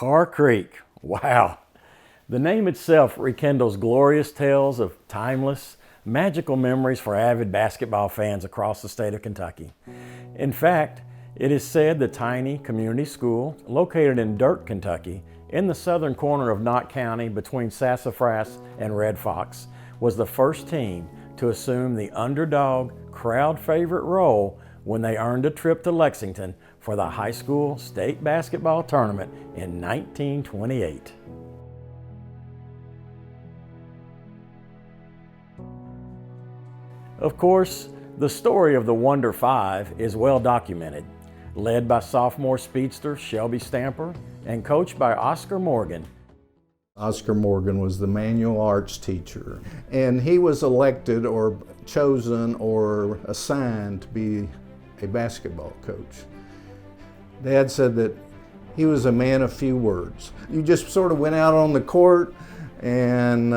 Carr Creek, wow. The name itself rekindles glorious tales of timeless, magical memories for avid basketball fans across the state of Kentucky. In fact, it is said the tiny community school, located in Dirt, Kentucky, in the southern corner of Knott County between Sassafras and Red Fox, was the first team to assume the underdog, crowd favorite role when they earned a trip to Lexington for the high school state basketball tournament in 1928. Of course, the story of the Wonder Five is well documented. Led by sophomore speedster Shelby Stamper and coached by Oscar Morgan. Oscar Morgan was the manual arts teacher, and he was elected or chosen or assigned to be a basketball coach. Dad said that he was a man of few words. You just sort of went out on the court and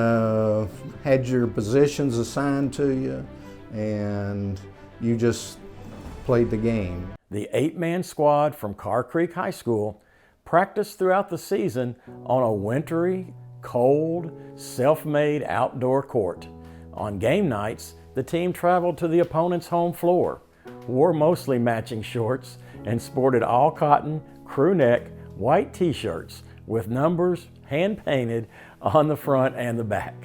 had your positions assigned to you, and you just played the game. The 8-man squad from Carr Creek High School practiced throughout the season on a wintry, cold, self-made outdoor court. On game nights, the team traveled to the opponent's home floor, wore mostly matching shorts, and sported all cotton, crew neck, white t-shirts with numbers hand-painted on the front and the back.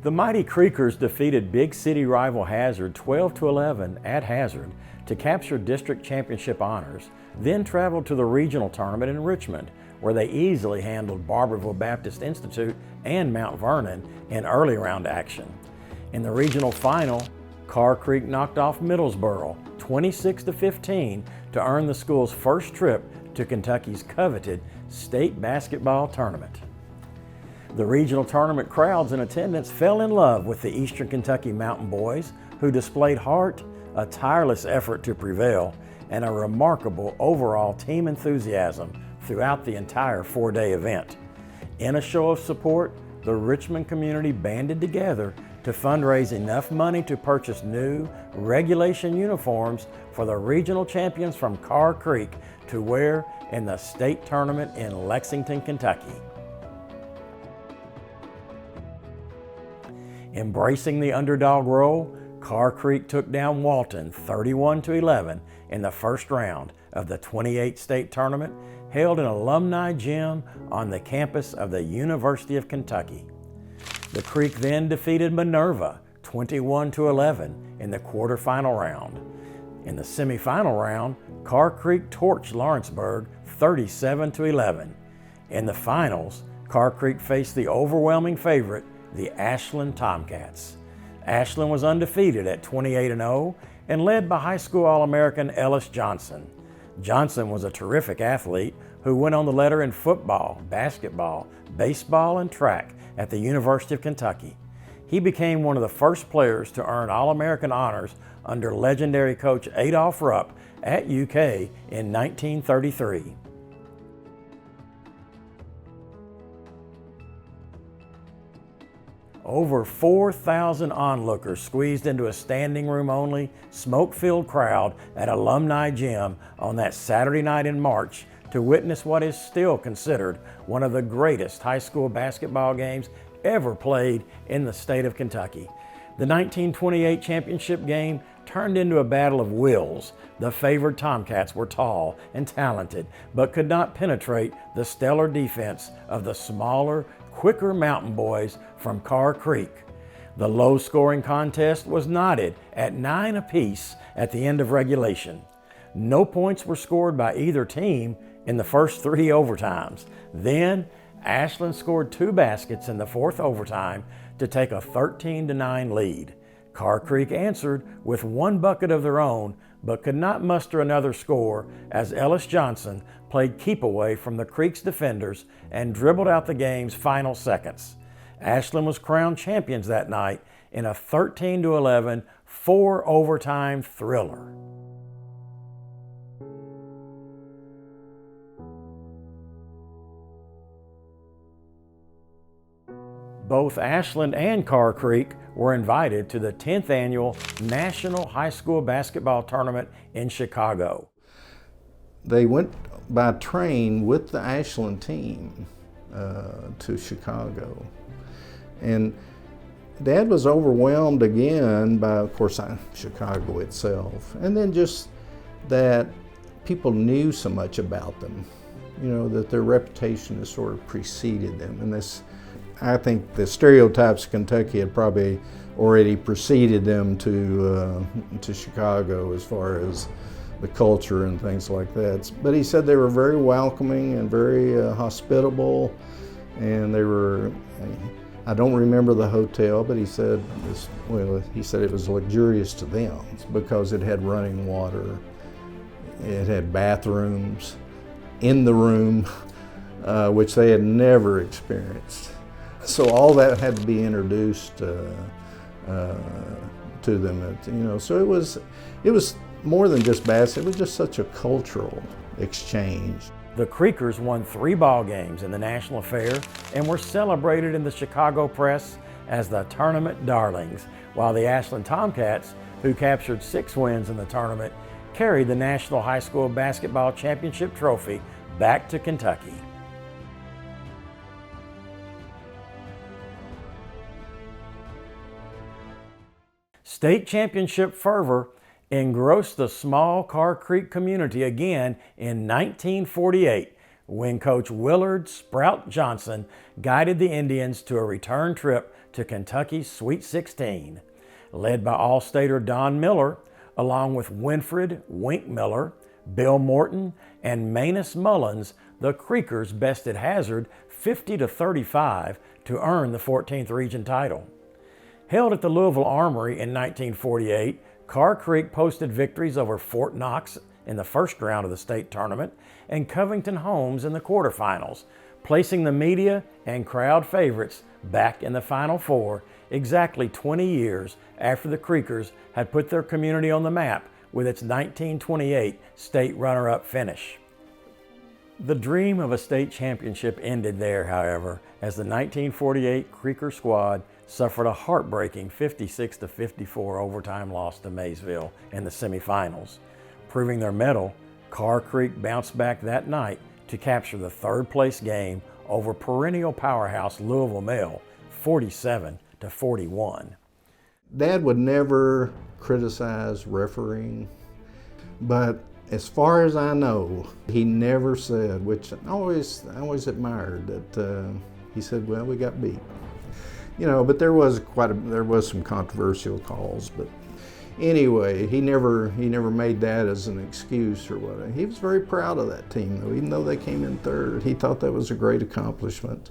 The mighty Creekers defeated big city rival Hazard 12-11 at Hazard to capture district championship honors, then traveled to the regional tournament in Richmond, where they easily handled Barberville Baptist Institute and Mount Vernon in early round action. In the regional final, Carr Creek knocked off Middlesboro 26-15 to earn the school's first trip to Kentucky's coveted state basketball tournament. The regional tournament crowds in attendance fell in love with the Eastern Kentucky Mountain Boys, who displayed heart, a tireless effort to prevail, and a remarkable overall team enthusiasm throughout the entire 4-day event. In a show of support, the Richmond community banded together to fundraise enough money to purchase new regulation uniforms for the regional champions from Carr Creek to wear in the state tournament in Lexington, Kentucky. Embracing the underdog role, Carr Creek took down Walton 31-11 in the first round of the 28 state tournament held in Alumni Gym on the campus of the University of Kentucky. The Creek then defeated Minerva 21-11 in the quarterfinal round. In the semifinal round, Carr Creek torched Lawrenceburg 37-11. In the finals, Carr Creek faced the overwhelming favorite, the Ashland Tomcats. Ashland was undefeated at 28-0 and led by high school All-American Ellis Johnson. Johnson was a terrific athlete who went on the letter in football, basketball, baseball, and track at the University of Kentucky. He became one of the first players to earn All-American honors under legendary coach Adolph Rupp at UK in 1933. Over 4,000 onlookers squeezed into a standing room only, smoke-filled crowd at Alumni Gym on that Saturday night in March to witness what is still considered one of the greatest high school basketball games ever played in the state of Kentucky. The 1928 championship game turned into a battle of wills. The favored Tomcats were tall and talented, but could not penetrate the stellar defense of the smaller, quicker Mountain Boys from Carr Creek. The low-scoring contest was knotted at 9 apiece at the end of regulation. No points were scored by either team in the first 3 overtimes. Then, Ashland scored 2 baskets in the 4th overtime to take a 13-9 lead. Carr Creek answered with 1 bucket of their own, but could not muster another score as Ellis Johnson played keep away from the Creek's defenders and dribbled out the game's final seconds. Ashland was crowned champions that night in a 13-11 4-overtime thriller. Both Ashland and Carr Creek were invited to the 10th annual National High School Basketball Tournament in Chicago. they went by train with the Ashland team to Chicago. And Dad was overwhelmed again by, of course, Chicago itself. And then just that people knew so much about them, that their reputation has sort of preceded them. And this, I think the stereotypes of Kentucky had probably already preceded them to Chicago as far as the culture and things like that. But he said they were very welcoming and very hospitable, and they were, I don't remember the hotel, but he said it was luxurious to them because it had running water, it had bathrooms in the room, which they had never experienced. So all that had to be introduced to them. So it was more than just basketball. It was just such a cultural exchange. The Creekers won 3 ball games in the National Fair and were celebrated in the Chicago press as the tournament darlings, while the Ashland Tomcats, who captured 6 wins in the tournament, carried the National High School Basketball Championship trophy back to Kentucky. State championship fervor engrossed the small Carr Creek community again in 1948 when Coach Willard Sprout Johnson guided the Indians to a return trip to Kentucky's Sweet 16. Led by All-Stater Don Miller, along with Winfred Wink Miller, Bill Morton, and Manus Mullins, the Creekers bested Hazard 50-35 to earn the 14th region title. Held at the Louisville Armory in 1948, Carr Creek posted victories over Fort Knox in the first round of the state tournament and Covington Homes in the quarterfinals, placing the media and crowd favorites back in the Final Four exactly 20 years after the Creekers had put their community on the map with its 1928 state runner-up finish. The dream of a state championship ended there, however, as the 1948 Creeker squad suffered a heartbreaking 56-54 overtime loss to Maysville in the semifinals. Proving their mettle, Carr Creek bounced back that night to capture the 3rd place game over perennial powerhouse Louisville Male, 47-41. Dad would never criticize refereeing, but as far as I know, he never said, which I always admired, that he said, well, we got beat. But there was some controversial calls, but anyway, he never made that as an excuse or what. He was very proud of that team, though, even though they came in 3rd. He thought that was a great accomplishment.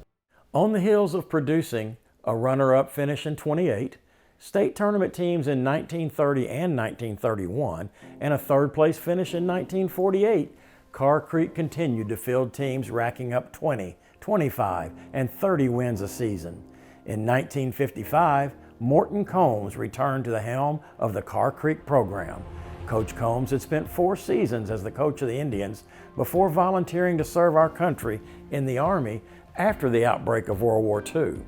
On the heels of producing a runner-up finish in 28, state tournament teams in 1930 and 1931, and a 3rd place finish in 1948, Carr Creek continued to field teams racking up 20, 25, and 30 wins a season. In 1955, Morton Combs returned to the helm of the Carr Creek program. Coach Combs had spent 4 seasons as the coach of the Indians before volunteering to serve our country in the Army after the outbreak of World War II.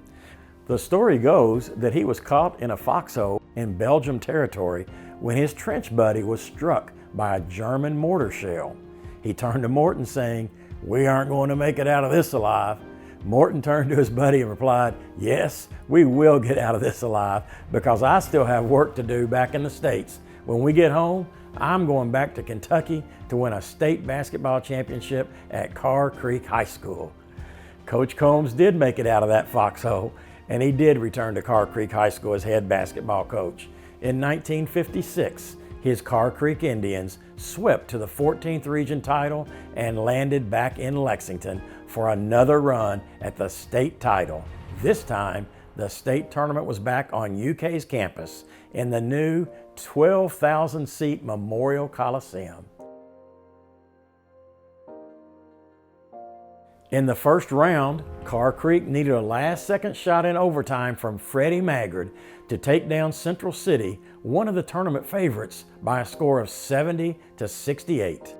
The story goes that he was caught in a foxhole in Belgium territory when his trench buddy was struck by a German mortar shell. He turned to Morton saying, "We aren't going to make it out of this alive." Morton turned to his buddy and replied, "Yes, we will get out of this alive because I still have work to do back in the States. When we get home, I'm going back to Kentucky to win a state basketball championship at Carr Creek High School." Coach Combs did make it out of that foxhole, and he did return to Carr Creek High School as head basketball coach. In 1956, his Carr Creek Indians swept to the 14th region title and landed back in Lexington for another run at the state title. This time, the state tournament was back on UK's campus in the new 12,000-seat Memorial Coliseum. In the first round, Carr Creek needed a last-second shot in overtime from Freddie Maggard to take down Central City, one of the tournament favorites, by a score of 70-68.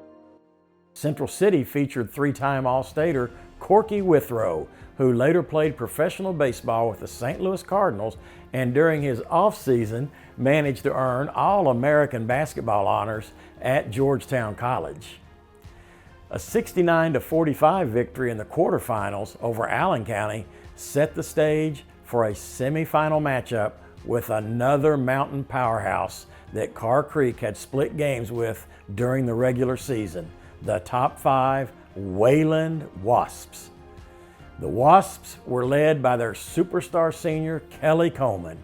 Central City featured 3-time All-Stater Corky Withrow, who later played professional baseball with the St. Louis Cardinals and during his off-season managed to earn All-American basketball honors at Georgetown College. A 69-45 victory in the quarterfinals over Allen County set the stage for a semifinal matchup with another mountain powerhouse that Carr Creek had split games with during the regular season, the top 5 Wayland Wasps. The Wasps were led by their superstar senior Kelly Coleman.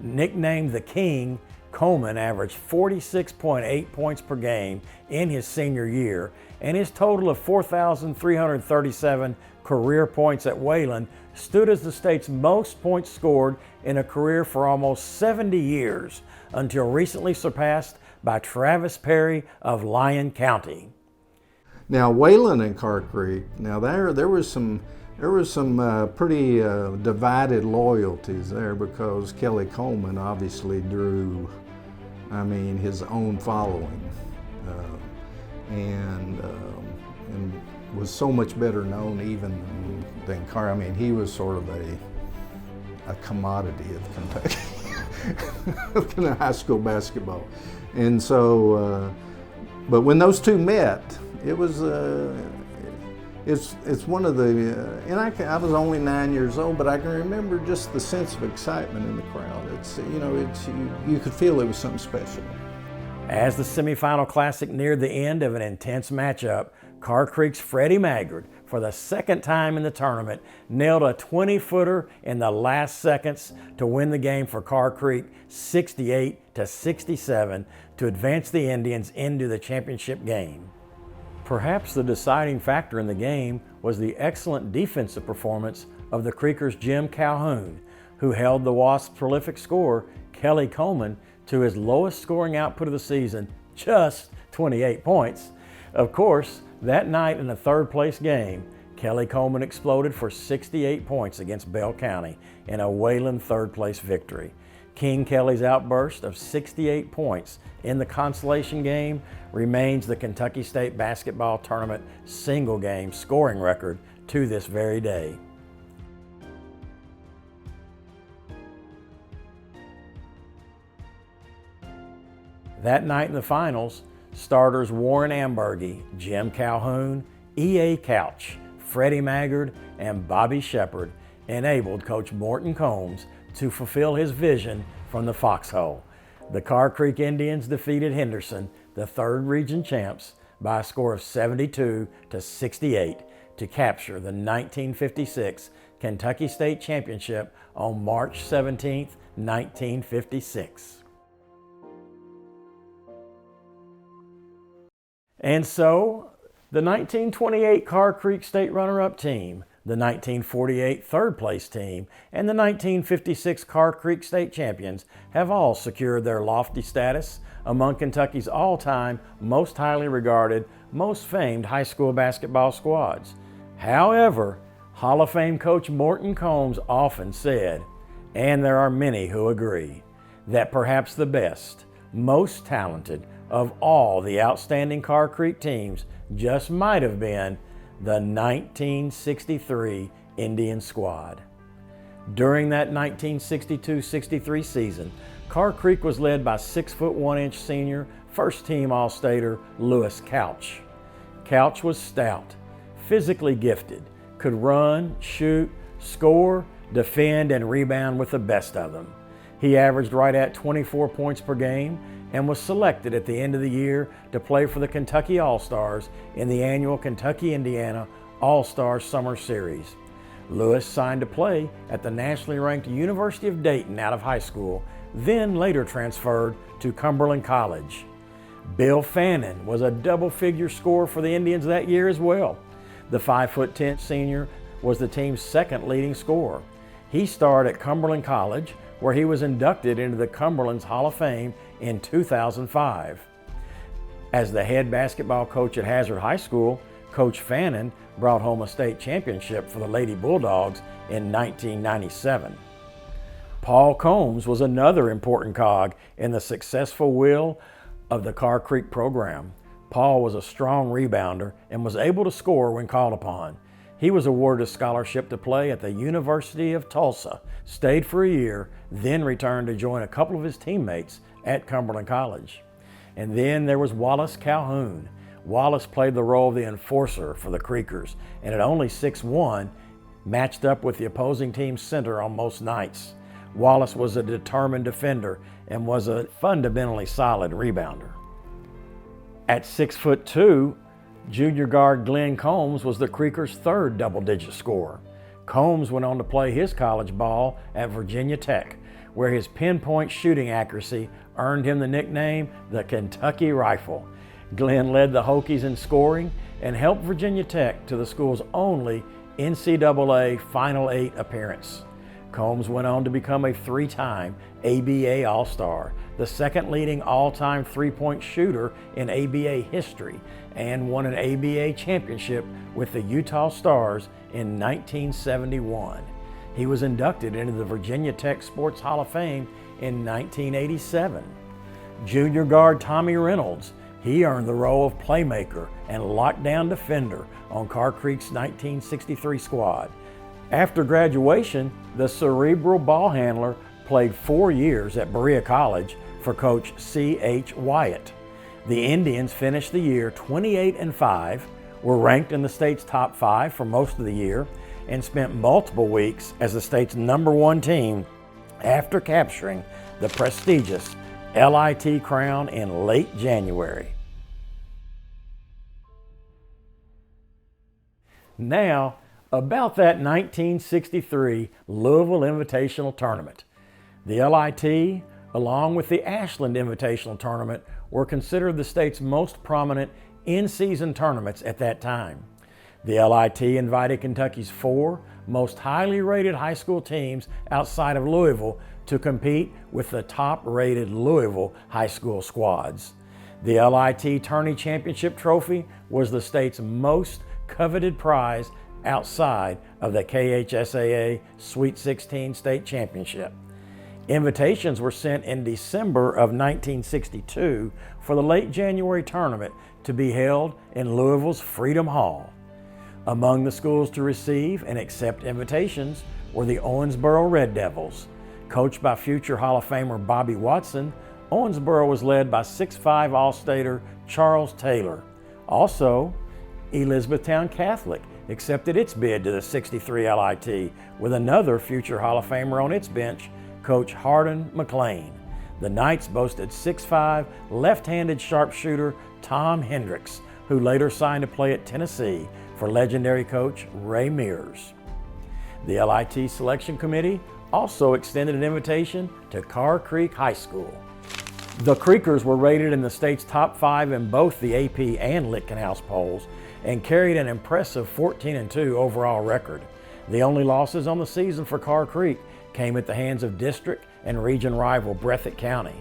Nicknamed the King, Coleman averaged 46.8 points per game in his senior year, and his total of 4,337 career points at Wayland stood as the state's most points scored in a career for almost 70 years, until recently surpassed by Travis Perry of Lyon County. Now Wayland and Carr Creek, now there was some pretty divided loyalties there, because Kelly Coleman obviously drew, his own following, and was so much better known even than Carr. He was sort of a commodity of Kentucky, high school basketball, and so. But when those two met, it was. It's one of the, and I was only 9 years old, but I can remember just the sense of excitement in the crowd. You could feel it was something special. As the semifinal classic neared the end of an intense matchup, Carr Creek's Freddie Maggard, for the second time in the tournament, nailed a 20-footer in the last seconds to win the game for Carr Creek 68-67 to advance the Indians into the championship game. Perhaps the deciding factor in the game was the excellent defensive performance of the Creekers' Jim Calhoun, who held the Wasps' prolific scorer, Kelly Coleman, to his lowest scoring output of the season, just 28 points. Of course, that night in a third-place game, Kelly Coleman exploded for 68 points against Bell County in a Wayland third-place victory. King Kelly's outburst of 68 points in the consolation game remains the Kentucky State Basketball Tournament single-game scoring record to this very day. That night in the finals, starters Warren Ambergy, Jim Calhoun, E.A. Couch, Freddie Maggard, and Bobby Shepard enabled Coach Morton Combs to fulfill his vision from the foxhole. The Carr Creek Indians defeated Henderson, the third region champs, by a score of 72-68 to capture the 1956 Kentucky State Championship on March 17, 1956. And so, the 1928 Carr Creek State runner-up team, the 1948 third-place team, and the 1956 Carr Creek State champions have all secured their lofty status among Kentucky's all-time most highly regarded, most famed high school basketball squads. However, Hall of Fame coach Morton Combs often said, and there are many who agree, that perhaps the best, most talented of all the outstanding Carr Creek teams just might have been the 1963 Indian squad. During that 1962-63 season, Carr Creek was led by 6'1" senior, first-team All-Stater Lewis Couch. Couch was stout, physically gifted, could run, shoot, score, defend, and rebound with the best of them. He averaged right at 24 points per game and was selected at the end of the year to play for the Kentucky All-Stars in the annual Kentucky-Indiana All-Star Summer Series. Lewis signed to play at the nationally ranked University of Dayton out of high school, then later transferred to Cumberland College. Bill Fannin was a double-figure scorer for the Indians that year as well. The 5'10" senior was the team's second leading scorer. He starred at Cumberland College, where he was inducted into the Cumberland's Hall of Fame in 2005. As the head basketball coach at Hazard High School, Coach Fannin brought home a state championship for the Lady Bulldogs in 1997. Paul Combs was another important cog in the successful wheel of the Carr Creek program. Paul was a strong rebounder and was able to score when called upon. He was awarded a scholarship to play at the University of Tulsa, stayed for a year, then returned to join a couple of his teammates at Cumberland College. And then there was Wallace Calhoun. Wallace played the role of the enforcer for the Creekers, and at only 6'1", matched up with the opposing team's center on most nights. Wallace was a determined defender and was a fundamentally solid rebounder. At 6'2", junior guard Glenn Combs was the Creekers' third double-digit scorer. Combs went on to play his college ball at Virginia Tech, where his pinpoint shooting accuracy earned him the nickname the Kentucky Rifle. Glenn led the Hokies in scoring and helped Virginia Tech to the school's only NCAA Final Eight appearance. Combs went on to become a three-time ABA All-Star, the second leading all-time three-point shooter in ABA history, and won an ABA championship with the Utah Stars in 1971. He was inducted into the Virginia Tech Sports Hall of Fame in 1987. Junior guard Tommy Reynolds, he earned the role of playmaker and lockdown defender on Carr Creek's 1963 squad. After graduation, the cerebral ball handler played 4 years at Berea College for Coach C.H. Wyatt. The Indians finished the year 28-5, were ranked in the state's top 5 for most of the year, and spent multiple weeks as the state's #1 team after capturing the prestigious LIT crown in late January. Now, about that 1963 Louisville Invitational Tournament. The LIT, along with the Ashland Invitational Tournament, were considered the state's most prominent in-season tournaments at that time. The LIT invited Kentucky's 4 most highly rated high school teams outside of Louisville to compete with the top-rated Louisville high school squads. The LIT Tourney Championship Trophy was the state's most coveted prize outside of the KHSAA Sweet 16 State Championship. Invitations were sent in December of 1962 for the late January tournament to be held in Louisville's Freedom Hall. Among the schools to receive and accept invitations were the Owensboro Red Devils. Coached by future Hall of Famer Bobby Watson, Owensboro was led by 6'5" All-Stater Charles Taylor. Also, Elizabethtown Catholic accepted its bid to the '63 LIT with another future Hall of Famer on its bench, Coach Hardin McLean. The Knights boasted 6'5" left-handed sharpshooter Tom Hendricks, who later signed to play at Tennessee for legendary coach Ray Mears. The LIT Selection Committee also extended an invitation to Carr Creek High School. The Creekers were rated in the state's top 5 in both the AP and Lichtkenhouse polls and carried an impressive 14-2 overall record. The only losses on the season for Carr Creek came at the hands of district and region rival Breathitt County.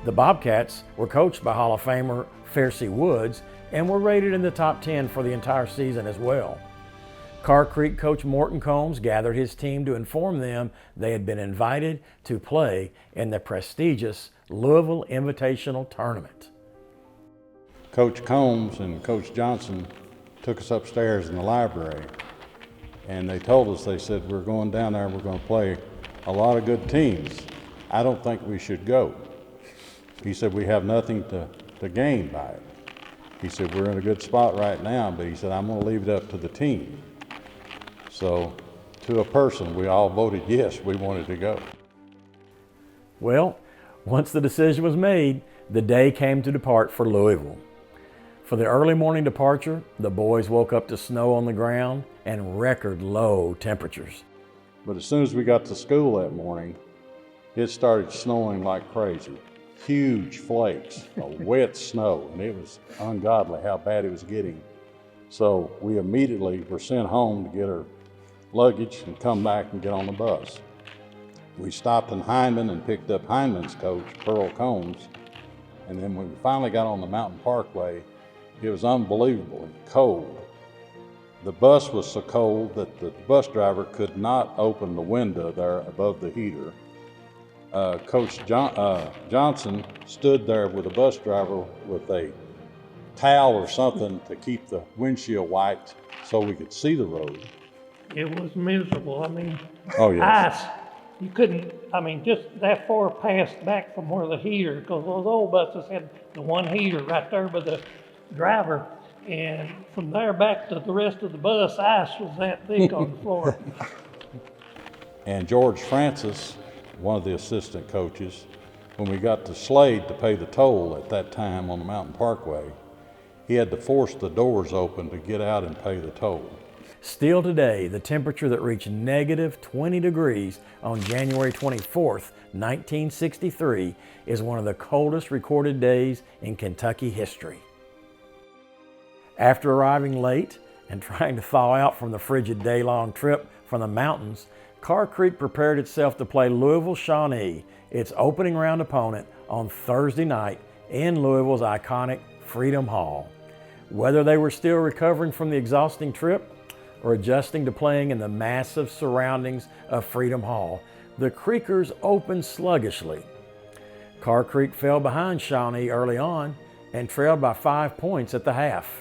The Bobcats were coached by Hall of Famer Fairsey Woods and were rated in the top 10 for the entire season as well. Carr Creek coach Morton Combs gathered his team to inform them they had been invited to play in the prestigious Louisville Invitational Tournament. Coach Combs and Coach Johnson took us upstairs in the library, and they told us, they said, we're going down there, we're going to play a lot of good teams. I don't think we should go. He said, we have nothing to gain by it. He said, we're in a good spot right now, but he said, I'm going to leave it up to the team. So, to a person, we all voted yes, we wanted to go. Well, once the decision was made, the day came to depart for Louisville. For the early morning departure, the boys woke up to snow on the ground and record low temperatures. But as soon as we got to school that morning, it started snowing like crazy. Huge flakes of wet snow, and it was ungodly how bad it was getting. So we immediately were sent home to get our luggage and come back and get on the bus. We stopped in Hindman and picked up Hindman's coach, Pearl Combs, and then when we finally got on the Mountain Parkway, it was unbelievably cold. The bus was so cold that the bus driver could not open the window there above the heater. Coach Johnson stood there with the bus driver with a towel or something to keep the windshield wiped so we could see the road. It was miserable. I mean, Oh, yes. ice. You couldn't, I mean, just that far past back from where the heater, because those old buses had the one heater right there by the driver, And from there back to the rest of the bus, ice was that thick on the floor. And George Francis, one of the assistant coaches, when we got to Slade to pay the toll at that time on the Mountain Parkway, he had to force the doors open to get out and pay the toll. Still today, the temperature that reached negative 20 degrees on January 24th, 1963 is one of the coldest recorded days in Kentucky history. After arriving late and trying to thaw out from the frigid day-long trip from the mountains, Carr Creek prepared itself to play Louisville Shawnee, its opening round opponent, on Thursday night in Louisville's iconic Freedom Hall. Whether they were still recovering from the exhausting trip or adjusting to playing in the massive surroundings of Freedom Hall, the Creekers opened sluggishly. Carr Creek fell behind Shawnee early on and trailed by 5 points at the half.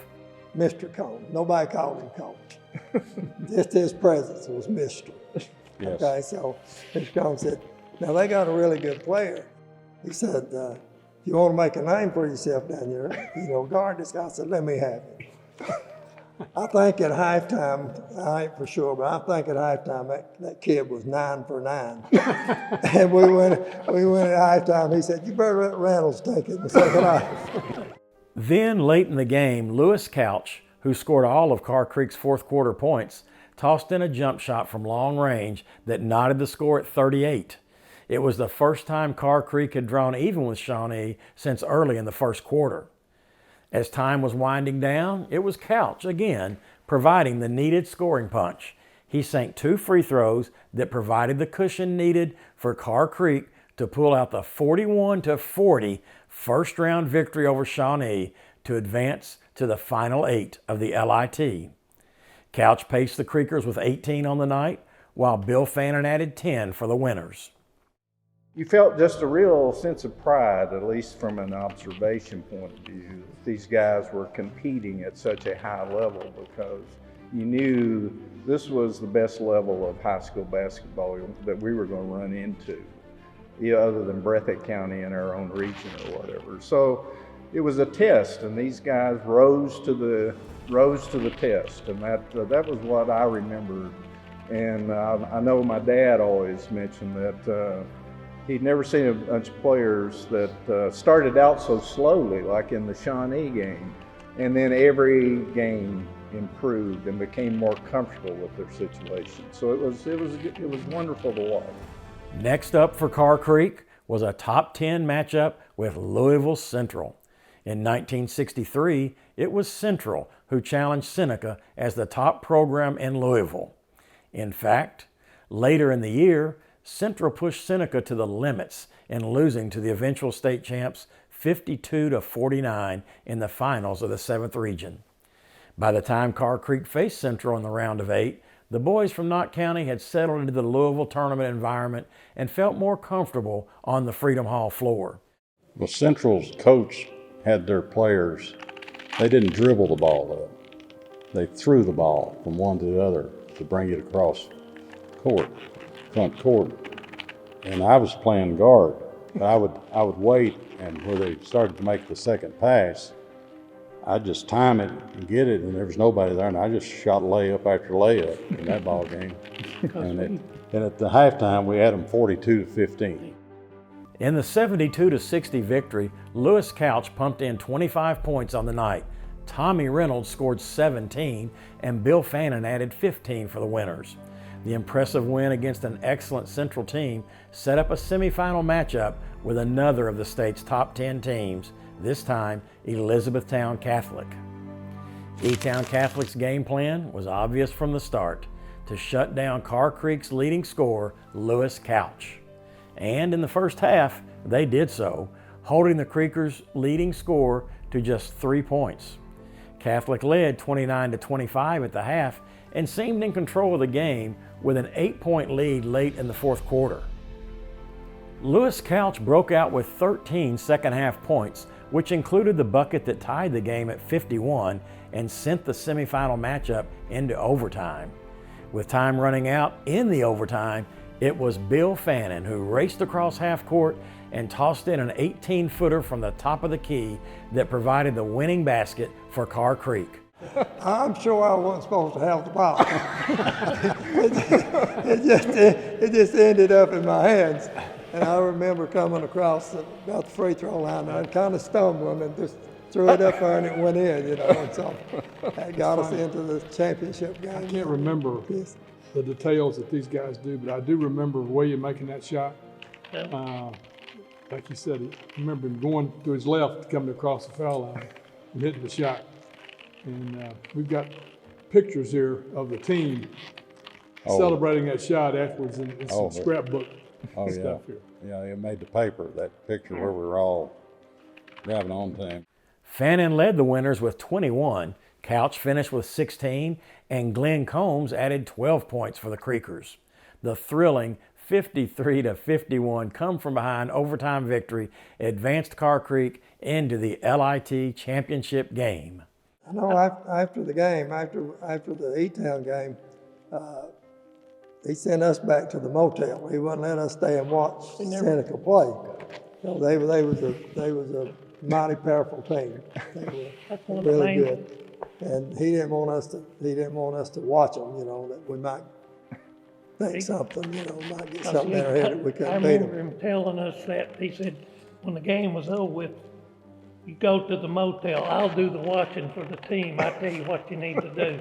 Mr. Cone. Nobody called him Coach. Just his presence was Mr. Yes. Okay, so Mr. Cone said, now they got a really good player. He said, if you want to make a name for yourself down here, guard this guy. I said, let me have him. I think at halftime, I ain't for sure, but I think at halftime that kid was 9 for 9. And we went at halftime. He said, you better let Reynolds take it in the second half. Then, late in the game, Lewis Couch, who scored all of Carr Creek's fourth quarter points, tossed in a jump shot from long range that knotted the score at 38. It was the first time Carr Creek had drawn even with Shawnee since early in the first quarter. As time was winding down, it was Couch again providing the needed scoring punch. He sank 2 free throws that provided the cushion needed for Carr Creek to pull out the 41-40 first-round victory over Shawnee to advance to the final 8 of the LIT. Couch paced the Creekers with 18 on the night, while Bill Fannin added 10 for the winners. You felt just a real sense of pride, at least from an observation point of view, that these guys were competing at such a high level, because you knew this was the best level of high school basketball that we were going to run into, other than Breathitt County in our own region or whatever. So it was a test, and these guys rose to the test, and that was what I remembered. And I know my dad always mentioned that he'd never seen a bunch of players that started out so slowly, like in the Shawnee game, and then every game improved and became more comfortable with their situation. So it was wonderful to watch. Next up for Carr Creek was a top 10 matchup with Louisville Central. In 1963, it was Central who challenged Seneca as the top program in Louisville. In fact, later in the year, Central pushed Seneca to the limits in losing to the eventual state champs 52-49 in the finals of the 7th region. By the time Carr Creek faced Central in the round of 8, the boys from Knott County had settled into the Louisville tournament environment and felt more comfortable on the Freedom Hall floor. Well, Central's coach had their players, they didn't dribble the ball up. They threw the ball from one to the other to bring it across front court. And I was playing guard. I would wait, and where they started to make the second pass, I'd just time it and get it, and there was nobody there, and I just shot layup after layup in that ball game. And at the halftime, we had them 42-15. In the 72-60 victory, Lewis Couch pumped in 25 points on the night. Tommy Reynolds scored 17, and Bill Fannin added 15 for the winners. The impressive win against an excellent Central team set up a semifinal matchup with another of the state's top 10 teams, this time Elizabethtown Catholic. E-Town Catholic's game plan was obvious from the start: to shut down Carr Creek's leading scorer, Lewis Couch. And in the first half, they did so, holding the Creekers' leading score to just 3 points. Catholic led 29-25 at the half and seemed in control of the game with an 8-point lead late in the fourth quarter. Lewis Couch broke out with 13 second-half points, which included the bucket that tied the game at 51 and sent the semifinal matchup into overtime. With time running out in the overtime, It was Bill Fannin who raced across half court and tossed in an 18-footer from the top of the key that provided the winning basket for Carr Creek. I'm sure I wasn't supposed to have the ball. it just ended up in my hands. And I remember coming across about the free throw line and kind of stumbling and just threw it up there and it went in, you know. And so that got us into the championship game. I can't remember the details that these guys do, but I do remember William making that shot. Like you said, I remember him going to his left, coming across the foul line and hitting the shot. And we've got pictures here of the team celebrating that shot afterwards in some scrapbook stuff here. Yeah, it made the paper, that picture where we were all grabbing on to him. Fannin led the winners with 21, Couch finished with 16, and Glenn Combs added 12 points for the Creekers. The thrilling 53-51 come from behind overtime victory advanced Carr Creek into the LIT championship game. I know after the game, after the E-Town game, he sent us back to the motel. He wouldn't let us stay and watch Seneca play. So they was a mighty powerful team. They were really good, and he didn't want us to watch them. You know, that we might think something. You know, might get something in our head that we couldn't beat them. I remember him telling us that. He said when the game was over with, you go to the motel. I'll do the watching for the team. I tell you what you need to do.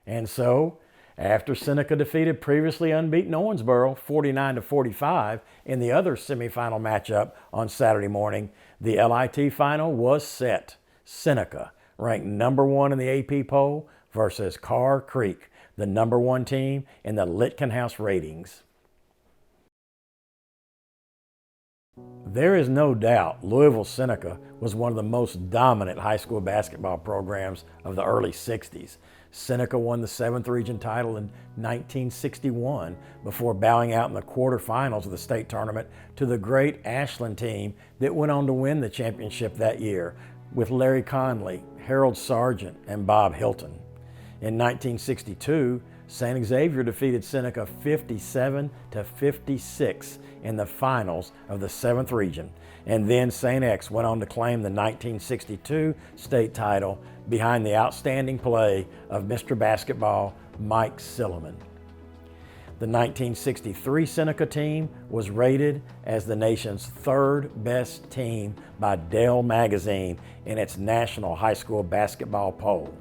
And so, after Seneca defeated previously unbeaten Owensboro 49-45 in the other semifinal matchup on Saturday morning, the LIT final was set. Seneca, ranked number 1 in the AP poll, versus Carr Creek, the number 1 team in the Litkin House ratings. There is no doubt Louisville Seneca was one of the most dominant high school basketball programs of the early 60s. Seneca won the 7th region title in 1961 before bowing out in the quarterfinals of the state tournament to the great Ashland team that went on to win the championship that year with Larry Conley, Harold Sargent, and Bob Hilton. In 1962, St. Xavier defeated Seneca 57-56 in the finals of the 7th region, and then St. X went on to claim the 1962 state title behind the outstanding play of Mr. Basketball Mike Silliman. The 1963 Seneca team was rated as the nation's 3rd best team by Dell Magazine in its national high school basketball poll.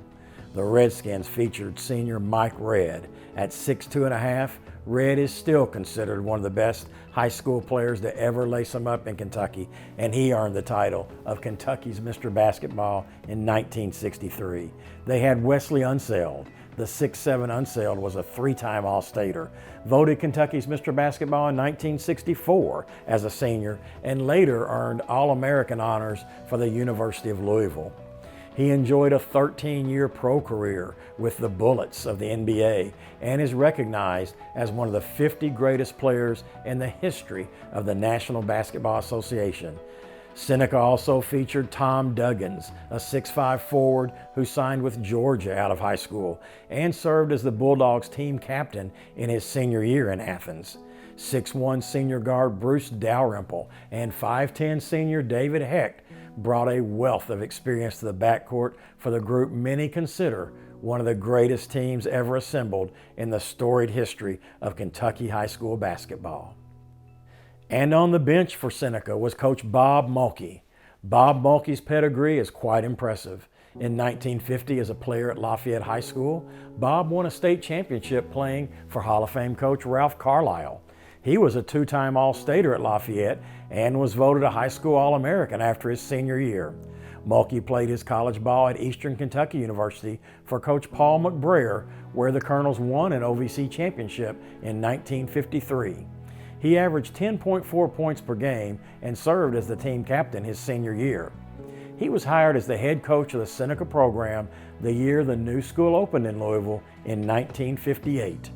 The Redskins featured senior Mike Redd. At 6'2½", Redd is still considered one of the best high school players to ever lace them up in Kentucky, and he earned the title of Kentucky's Mr. Basketball in 1963. They had Wesley Unseld. The 6'7" Unseld was a 3-time All-Stater, voted Kentucky's Mr. Basketball in 1964 as a senior, and later earned All-American honors for the University of Louisville. He enjoyed a 13-year pro career with the Bullets of the NBA and is recognized as one of the 50 greatest players in the history of the National Basketball Association. Seneca also featured Tom Duggins, a 6'5" forward who signed with Georgia out of high school and served as the Bulldogs team captain in his senior year in Athens. 6'1" senior guard Bruce Dalrymple and 5'10" senior David Hecht brought a wealth of experience to the backcourt for the group many consider one of the greatest teams ever assembled in the storied history of Kentucky high school basketball. And on the bench for Seneca was Coach Bob Mulkey. Bob Mulkey's pedigree is quite impressive. In 1950, as a player at Lafayette High School, Bob won a state championship playing for Hall of Fame coach Ralph Carlisle. He was a 2-time All-Stater at Lafayette and was voted a high school All-American after his senior year. Mulkey played his college ball at Eastern Kentucky University for Coach Paul McBrayer, where the Colonels won an OVC championship in 1953. He averaged 10.4 points per game and served as the team captain his senior year. He was hired as the head coach of the Seneca program the year the new school opened in Louisville in 1958.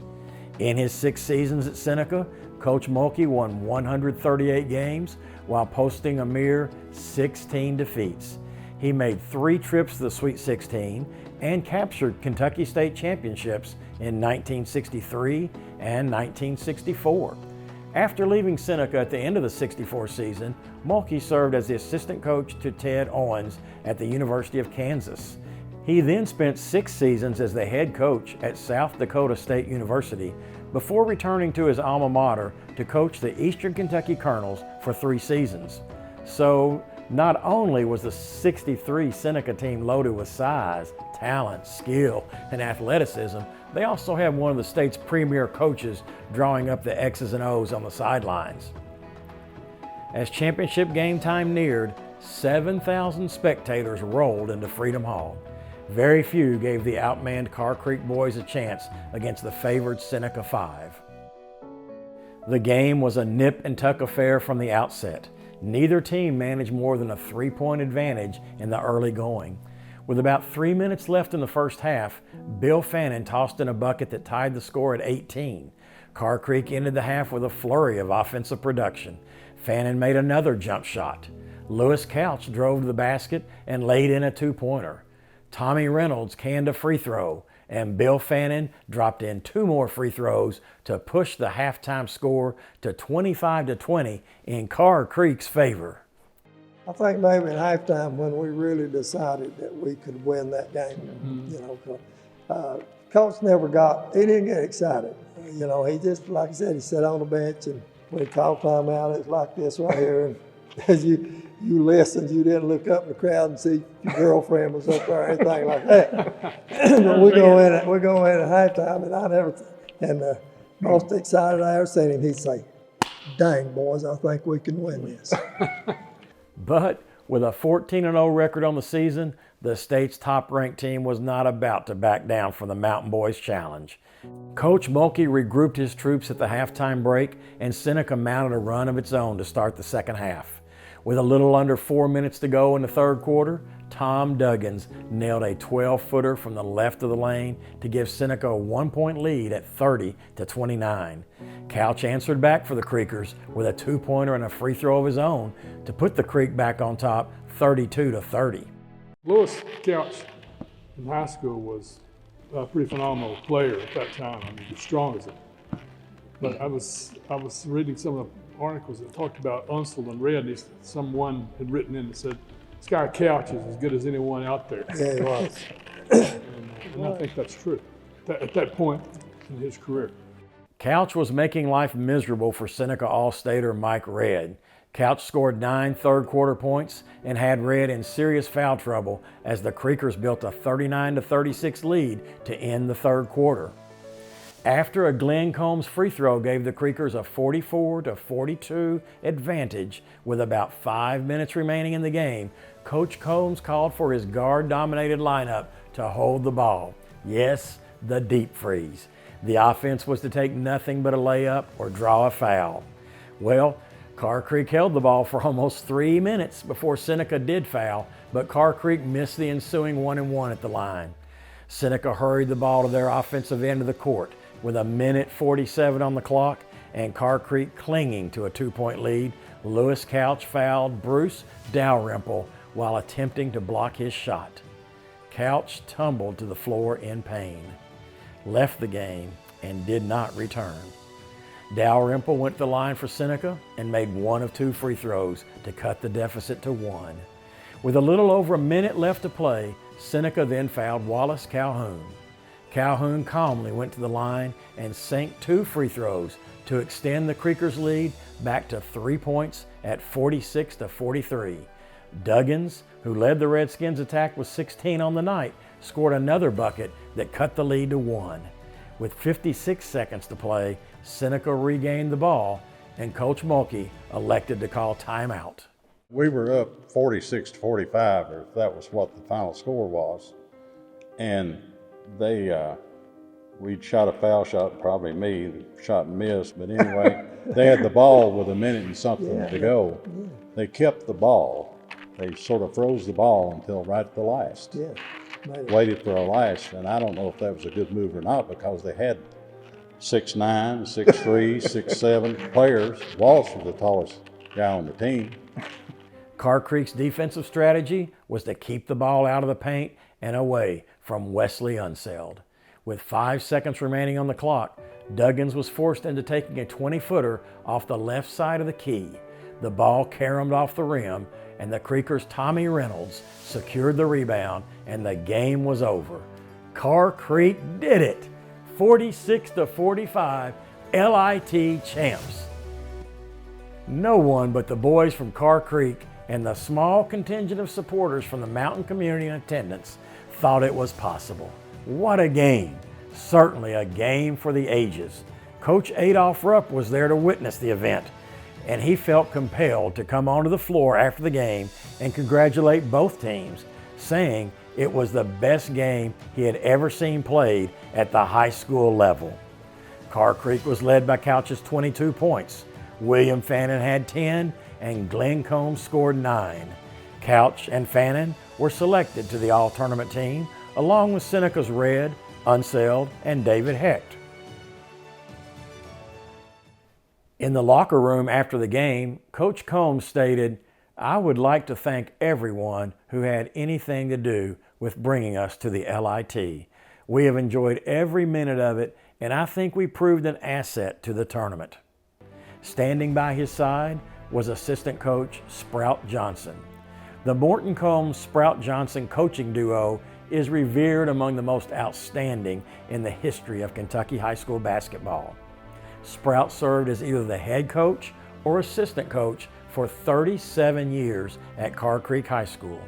In his 6 seasons at Seneca, Coach Mulkey won 138 games while posting a mere 16 defeats. He made 3 trips to the Sweet 16 and captured Kentucky State Championships in 1963 and 1964. After leaving Seneca at the end of the '64 season, Mulkey served as the assistant coach to Ted Owens at the University of Kansas. He then spent 6 seasons as the head coach at South Dakota State University before returning to his alma mater to coach the Eastern Kentucky Colonels for 3 seasons. So, not only was the '63 Seneca team loaded with size, talent, skill, and athleticism, they also had one of the state's premier coaches drawing up the X's and O's on the sidelines. As championship game time neared, 7,000 spectators rolled into Freedom Hall. Very few gave the outmanned Carr Creek boys a chance against the favored Seneca 5. The game was a nip and tuck affair from the outset. Neither team managed more than a 3-point advantage in the early going. With about 3 minutes left in the first half, Bill Fannin tossed in a bucket that tied the score at 18. Carr Creek ended the half with a flurry of offensive production. Fannin made another jump shot. Lewis Couch drove to the basket and laid in a 2-pointer. Tommy Reynolds canned a free throw, and Bill Fannin dropped in 2 more free throws to push the halftime score to 25-20 in Carr Creek's favor. I think maybe at halftime when we really decided that we could win that game, you know, Coach he didn't get excited. You know, he just, like I said, he sat on the bench and when he called timeout, it's like this right here. And as you listened, you didn't look up in the crowd and see your girlfriend was up there or anything like that. But we go in at halftime and the most excited I ever seen him, he'd say, "Dang, boys, I think we can win this." But with a 14-0 record on the season, the state's top-ranked team was not about to back down from the Mountain Boys Challenge. Coach Mulkey regrouped his troops at the halftime break, and Seneca mounted a run of its own to start the second half. With a little under 4 minutes to go in the third quarter, Tom Duggins nailed a 12-footer from the left of the lane to give Seneca a 1-point lead at 30-29. Couch answered back for the Creekers with a 2-pointer and a free throw of his own to put the Creek back on top 32-30. Lewis Couch in high school was a pretty phenomenal player at that time. I mean, as strong as it. But I was reading some of the articles that talked about Unseld and Red, and someone had written in and said, "This guy Couch is as good as anyone out there." Yeah, he was. and I think that's true at that point in his career. Couch was making life miserable for Seneca All-Stater Mike Red. Couch scored 9 third-quarter points and had Red in serious foul trouble as the Creekers built a 39-36 lead to end the third quarter. After a Glenn Combs free throw gave the Creekers a 44-42 advantage with about 5 minutes remaining in the game, Coach Combs called for his guard-dominated lineup to hold the ball. Yes, the deep freeze. The offense was to take nothing but a layup or draw a foul. Well, Carr Creek held the ball for almost 3 minutes before Seneca did foul, but Carr Creek missed the ensuing 1-and-1 at the line. Seneca hurried the ball to their offensive end of the court with 1:47 on the clock and Carr Creek clinging to a 2-point lead. Lewis Couch fouled Bruce Dalrymple while attempting to block his shot. Couch tumbled to the floor in pain, left the game, and did not return. Dalrymple went to the line for Seneca and made 1 of 2 free throws to cut the deficit to 1. With a little over a minute left to play, Seneca then fouled Wallace Calhoun. Calhoun calmly went to the line and sank 2 free throws to extend the Creekers' lead back to 3 points at 46-43. Duggins, who led the Redskins' attack with 16 on the night, scored another bucket that cut the lead to 1. With 56 seconds to play, Seneca regained the ball, and Coach Mulkey elected to call timeout. We were up 46-45, or if that was what the final score was, and we'd shot a foul shot, probably me, the shot missed, but anyway, they had the ball with a minute and something to go. They kept the ball. They sort of froze the ball until right at the last. Yeah. Waited for a last, and I don't know if that was a good move or not because they had 6'9", 6'3", 6'7" players. Walsh was the tallest guy on the team. Carr Creek's defensive strategy was to keep the ball out of the paint and away from Wesley Unseld. With 5 seconds remaining on the clock, Duggins was forced into taking a 20-footer off the left side of the key. The ball caromed off the rim, and the Creekers' Tommy Reynolds secured the rebound, and the game was over. Carr Creek did it! 46-45, LIT champs. No one but the boys from Carr Creek and the small contingent of supporters from the mountain community in attendance thought it was possible. What a game! Certainly a game for the ages. Coach Adolph Rupp was there to witness the event, and he felt compelled to come onto the floor after the game and congratulate both teams, saying it was the best game he had ever seen played at the high school level. Carr Creek was led by Couch's 22 points. William Fannin had 10, and Glenn Combs scored 9. Couch and Fannin were selected to the all-tournament team, along with Seneca's Red, Unseld, and David Hecht. In the locker room after the game, Coach Combs stated, "I would like to thank everyone who had anything to do with bringing us to the LIT. We have enjoyed every minute of it, and I think we proved an asset to the tournament." Standing by his side was assistant coach Sprout Johnson. The Morton Combs-Sprout Johnson coaching duo is revered among the most outstanding in the history of Kentucky high school basketball. Sprout served as either the head coach or assistant coach for 37 years at Carr Creek High School.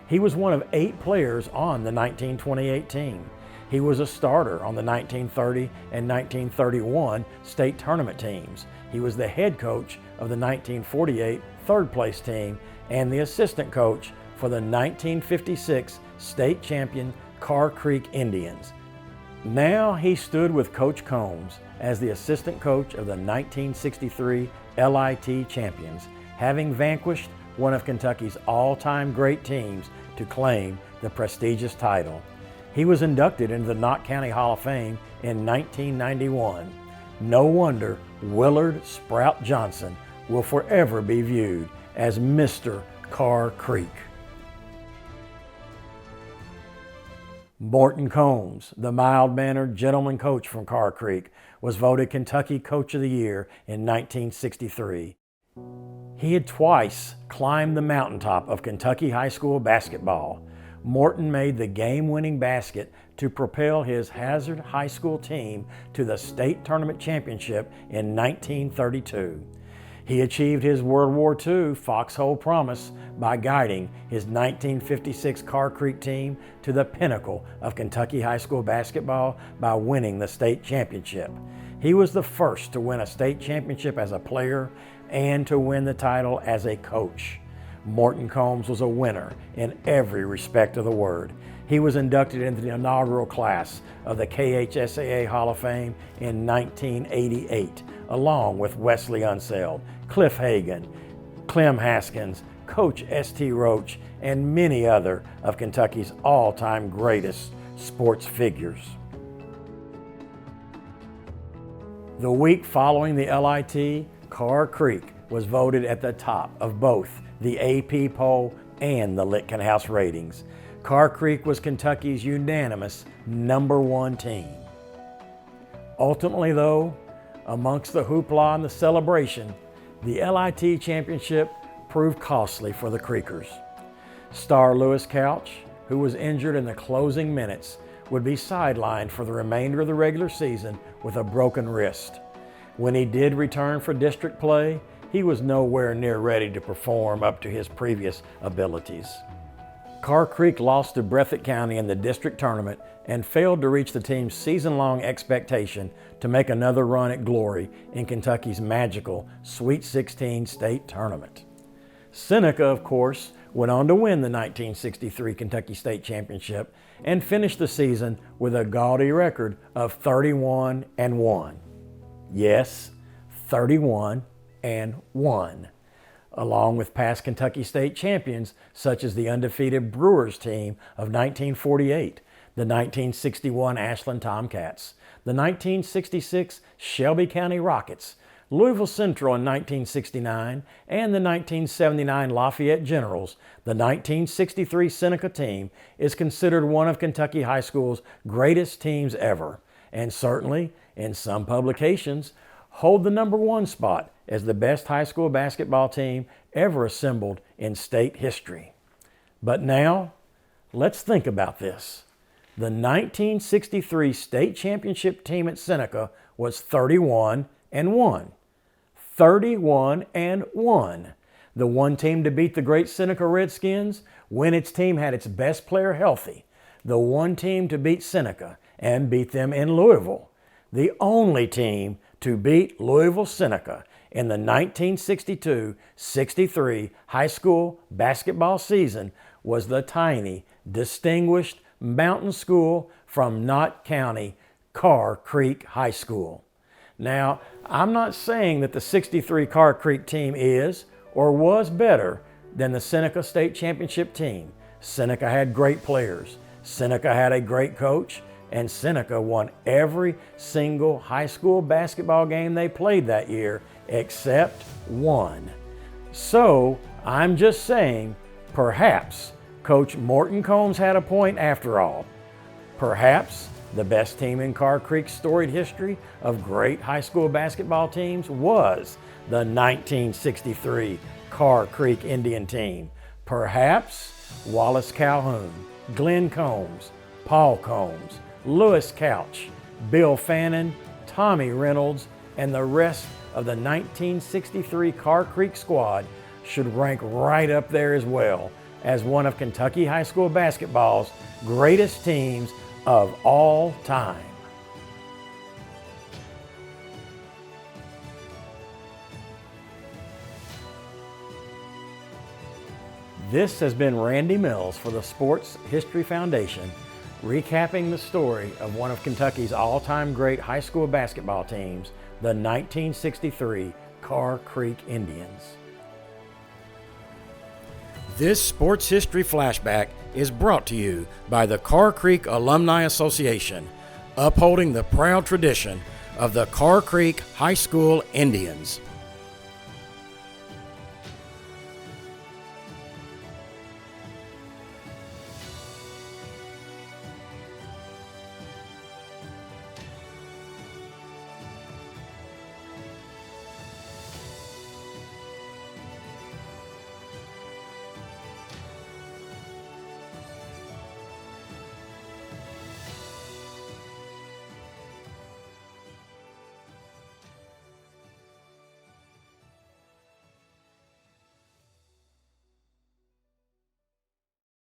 He was one of 8 players on the 1928 team. He was a starter on the 1930 and 1931 state tournament teams. He was the head coach of the 1948 third place team and the assistant coach for the 1956 state champion Carr Creek Indians. Now he stood with Coach Combs as the assistant coach of the 1963 LIT champions, having vanquished one of Kentucky's all-time great teams to claim the prestigious title. He was inducted into the Knott County Hall of Fame in 1991. No wonder Willard Sprout Johnson will forever be viewed as Mr. Carr Creek. Morton Combs, the mild-mannered gentleman coach from Carr Creek, was voted Kentucky Coach of the Year in 1963. He had twice climbed the mountaintop of Kentucky high school basketball. Morton made the game-winning basket to propel his Hazard High School team to the state tournament championship in 1932. He achieved his World War II foxhole promise by guiding his 1956 Carr Creek team to the pinnacle of Kentucky high school basketball by winning the state championship. He was the first to win a state championship as a player and to win the title as a coach. Morton Combs was a winner in every respect of the word. He was inducted into the inaugural class of the KHSAA Hall of Fame in 1988, along with Wesley Unseld, Cliff Hagan, Clem Haskins, Coach S.T. Roach, and many other of Kentucky's all-time greatest sports figures. The week following the LIT, Carr Creek was voted at the top of both the AP poll and the Litkin-House ratings. Carr Creek was Kentucky's unanimous #1 team. Ultimately, though, amongst the hoopla and the celebration, the LIT championship proved costly for the Creekers. Star Lewis Couch, who was injured in the closing minutes, would be sidelined for the remainder of the regular season with a broken wrist. When he did return for district play, he was nowhere near ready to perform up to his previous abilities. Carr Creek lost to Breathitt County in the district tournament and failed to reach the team's season-long expectation to make another run at glory in Kentucky's magical Sweet 16 state tournament. Seneca, of course, went on to win the 1963 Kentucky State Championship and finished the season with a gaudy record of 31-1. Yes, 31-1, along with past Kentucky State champions such as the undefeated Brewers team of 1948, the 1961 Ashland Tomcats, the 1966 Shelby County Rockets, Louisville Central in 1969, and the 1979 Lafayette Generals. The 1963 Seneca team is considered one of Kentucky high school's greatest teams ever, and certainly in some publications, hold the #1 spot as the best high school basketball team ever assembled in state history. But now, let's think about this. The 1963 state championship team at Seneca was 31-1. 31-1. The one team to beat the great Seneca Redskins when its team had its best player healthy. The one team to beat Seneca and beat them in Louisville. The only team to beat Louisville Seneca in the 1962-63 high school basketball season was the tiny, distinguished mountain school from Knott County, Carr Creek High School. Now, I'm not saying that the '63 Carr Creek team is or was better than the Seneca State Championship team. Seneca had great players, Seneca had a great coach, and Seneca won every single high school basketball game they played that year except one. So, I'm just saying, perhaps Coach Morton Combs had a point after all. Perhaps the best team in Carr Creek's storied history of great high school basketball teams was the 1963 Carr Creek Indian team. Perhaps Wallace Calhoun, Glenn Combs, Paul Combs, Lewis Couch, Bill Fannin, Tommy Reynolds, and the rest of the 1963 Carr Creek squad should rank right up there as well as one of Kentucky high school basketball's greatest teams of all time. This has been Randy Mills for the Sports History Foundation, recapping the story of one of Kentucky's all-time great high school basketball teams, the 1963 Carr Creek Indians. This Sports History Flashback is brought to you by the Carr Creek Alumni Association, upholding the proud tradition of the Carr Creek High School Indians.